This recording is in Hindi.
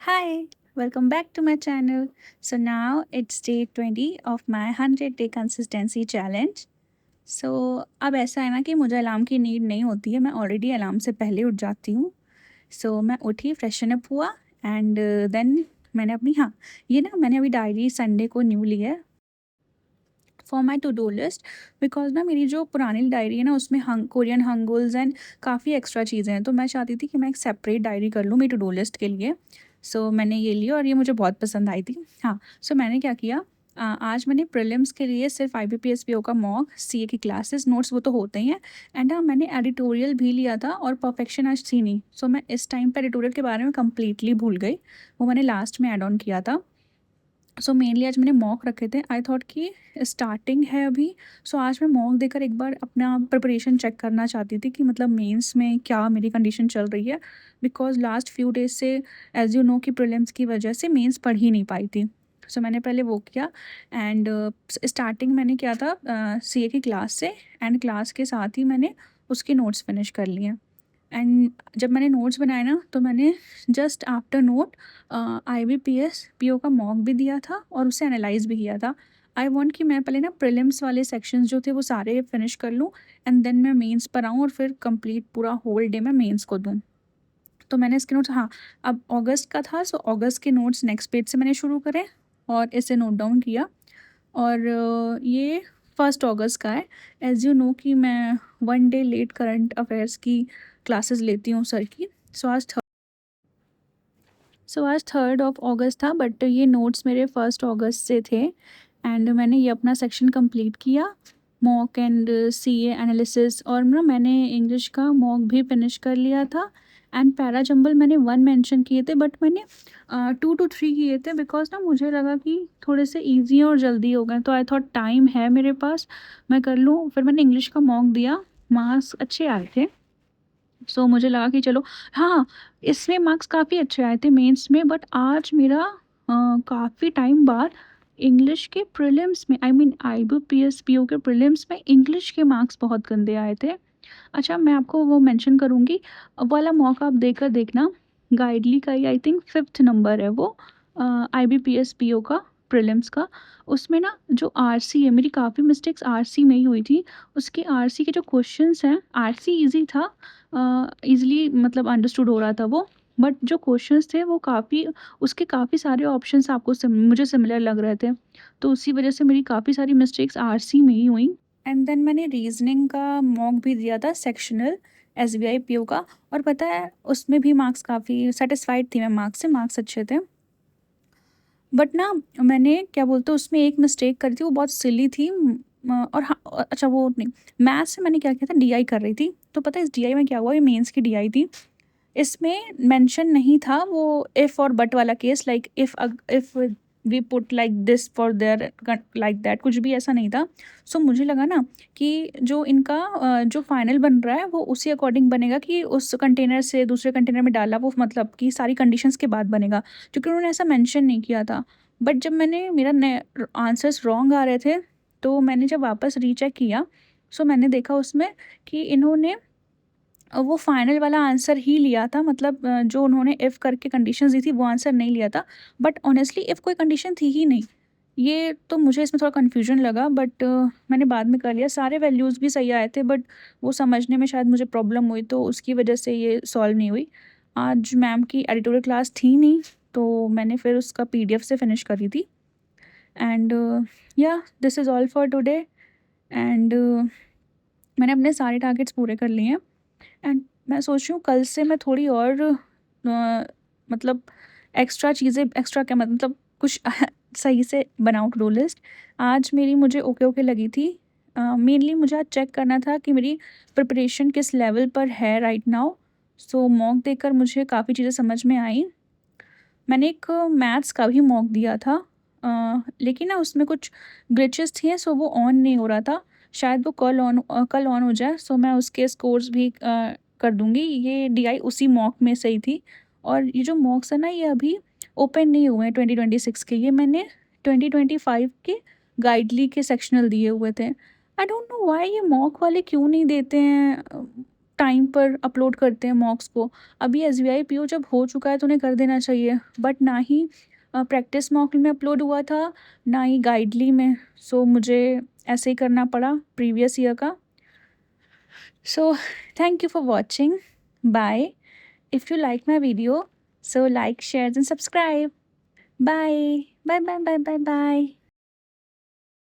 Hi, welcome back to my channel. So now it's day 20 of my 100 day consistency challenge. So अब ऐसा है ना कि मुझे अलार्म की नीड नहीं होती है, मैं ऑलरेडी अलार्म से पहले उठ जाती हूँ। सो मैं उठी, फ्रेशन अप हुआ एंड देन मैंने अपनी ये ना मैंने अभी डायरी संडे को न्यू ली है for my to do list. Because ना मेरी जो पुरानी डायरी है ना उसमें कोरियन हंगुल्स एंड काफ़ी एक्स्ट्रा चीज़ें हैं, तो मैं चाहती थी कि मैं एक सेपरेट डायरी कर लूँ मेरी टू डू लिस्ट के लिए। सो मैंने ये लिया और ये मुझे बहुत पसंद आई थी। सो मैंने क्या किया, आज मैंने प्रीलिम्स के लिए सिर्फ IBPS PO का मॉक, CA की क्लासेस नोट्स वो तो होते ही हैं, एंड मैंने एडिटोरियल भी लिया था और परफेक्शन आज थी नहीं। सो मैं इस टाइम पर एडिटोरियल के बारे में कम्प्लीटली भूल गई, वो मैंने लास्ट में ऐड ऑन किया था। सो मेनली आज मैंने मॉक रखे थे, आई थॉट कि स्टार्टिंग है अभी। सो आज मैं मॉक देकर एक बार अपना प्रिपरेशन चेक करना चाहती थी कि मतलब मेंस में क्या मेरी कंडीशन चल रही है, बिकॉज लास्ट फ्यू डेज से एज यू नो कि प्रीलिम्स की वजह से मेंस पढ़ ही नहीं पाई थी। सो मैंने पहले वो किया एंड स्टार्टिंग मैंने किया था CA की क्लास से, एंड क्लास के साथ ही मैंने उसके नोट्स फिनिश कर लिए। एंड जब मैंने नोट्स बनाए ना तो मैंने just after note IBPS PO का मॉक भी दिया था और उसे एनालाइज भी किया था। आई वॉन्ट कि मैं पहले ना प्रीलिम्स वाले सेक्शंस जो थे वो सारे फिनिश कर लूँ, एंड देन मैं मेंस पर आऊँ और फिर कंप्लीट पूरा होल डे मैं मेंस को दूँ। तो मैंने इसके नोट्स, अब अगस्त का था, सो अगस्त के नोट्स नेक्स्ट पेज से मैंने शुरू करे और इसे नोट डाउन किया। और ये 1 अगस्त का है। एज़ यू नो कि मैं 1 डे लेट करंट अफेयर्स की क्लासेस लेती हूँ सर की। सो आज 3 अगस्त था, बट ये नोट्स मेरे 1 अगस्त से थे, एंड मैंने ये अपना सेक्शन कंप्लीट किया, मॉक एंड CA एनालिसिस। और ना मैंने इंग्लिश का मॉक भी फिनिश कर लिया था, एंड पैरा जंबल मैंने 1 मेंशन किए थे, बट मैंने 2 to 3 किए थे, बिकॉज ना मुझे लगा कि थोड़े से ईजी और जल्दी हो गए, तो आई थॉट टाइम है मेरे पास, मैं कर लूँ। फिर मैंने इंग्लिश का मॉक दिया, मार्क्स अच्छे आए थे। सो मुझे लगा कि चलो, हाँ, इसमें मार्क्स काफ़ी अच्छे आए थे मेंस में, बट आज मेरा काफ़ी टाइम बाद इंग्लिश के प्रीलिम्स में, आई मीन IBPS PO के प्रीलिम्स में इंग्लिश के मार्क्स बहुत गंदे आए थे। अच्छा, मैं आपको वो मेंशन करूँगी, वो वाला मौका आप देकर देखना, गाइडली का ही आई थिंक 5th नंबर है वो, IBPS PO का प्रीलिम्स का। उसमें ना जो RC है, मेरी काफ़ी मिस्टेक्स RC में ही हुई थी। उसके RC के जो क्वेश्चंस हैं, RC ईज़ी था, ईज़िली मतलब अंडरस्टूड हो रहा था वो, बट जो क्वेश्चंस थे वो काफ़ी, उसके काफ़ी सारे ऑप्शंस आपको मुझे सिमिलर लग रहे थे, तो उसी वजह से मेरी काफ़ी सारी मिस्टेक्स RC में ही हुई। एंड देन मैंने रीजनिंग का मॉक भी दिया था, सेक्शनल SBI PO का, और पता है उसमें भी मार्क्स, काफ़ी सेटिस्फाइड थी मैं मार्क्स से, मार्क्स अच्छे थे। बट ना मैंने क्या बोलते हैं उसमें एक मिस्टेक करी थी, वो बहुत सिली थी। और अच्छा वो नहीं, मैथ्स से मैंने क्या किया था, DI कर रही थी, तो पता है इस DI में क्या हुआ, ये मेंस की DI थी। इसमें मेंशन नहीं था वो इफ़ और बट वाला case, like if we put like this for there, like that, कुछ भी ऐसा नहीं था। सो मुझे लगा ना कि जो इनका जो फाइनल बन रहा है वो उसी अकॉर्डिंग बनेगा, कि उस कंटेनर से दूसरे कंटेनर में डाला वो, मतलब कि सारी कंडीशंस के बाद बनेगा, क्योंकि उन्होंने ऐसा मेंशन नहीं किया था। बट जब मैंने मेरा आंसर्स रॉन्ग आ रहे थे, तो मैंने जब वापस रीचेक किया, सो मैंने देखा उसमें कि इन्होंने वो फाइनल वाला आंसर ही लिया था, मतलब जो उन्होंने इफ़ करके कंडीशंस दी थी वो आंसर नहीं लिया था। बट ऑनेस्टली इफ़ कोई कंडीशन थी ही नहीं। ये तो मुझे इसमें थोड़ा कन्फ्यूजन लगा, बट मैंने बाद में कर लिया, सारे वैल्यूज़ भी सही आए थे, बट वो समझने में शायद मुझे प्रॉब्लम हुई, तो उसकी वजह से ये सॉल्व नहीं हुई। आज मैम की एडिटोरियल क्लास थी नहीं, तो मैंने फिर उसका PDF से फिनिश करी थी। एंड या this is all for today. And मैंने अपने सारे टारगेट्स पूरे कर लिए हैं, एंड मैं सोच रही हूँ कल से मैं थोड़ी और मतलब एक्स्ट्रा चीज़ें, एक्स्ट्रा क्या मतलब कुछ सही से बनाऊँ टू डू लिस्ट। आज मेरी मुझे ओके ओके लगी थी। मेनली मुझे आज चेक करना था कि मेरी प्रिपरेशन किस लेवल पर है राइट नाउ। सो मॉक देखकर मुझे काफ़ी चीज़ें समझ में आई। मैंने एक मैथ्स का भी मॉक दिया था, लेकिन ना उसमें कुछ ग्लिचेस थी, सो वो ऑन नहीं हो रहा था। शायद वो कल ऑन हो जाए, सो मैं उसके स्कोर्स भी कर दूँगी। ये DI उसी मॉक में से ही थी, और ये जो मॉक्स है ना ये अभी ओपन नहीं हुए हैं 2026 के, ये मैंने 2025 के गाइडली के सेक्शनल दिए हुए थे। आई डोंट नो व्हाई ये मॉक वाले क्यों नहीं देते हैं। टाइम पर अपलोड करते हैं मॉक्स को। अभी एसबीआई पीओ जब हो चुका है तो उन्हें कर देना चाहिए, बट ना ही प्रैक्टिस मॉक में अपलोड हुआ था, ना ही गाइडली में। सो मुझे ऐसे ही करना पड़ा प्रीवियस ईयर का। So thank you for watching, bye. If you like my video, so like, share and subscribe. Bye. Bye bye bye bye bye.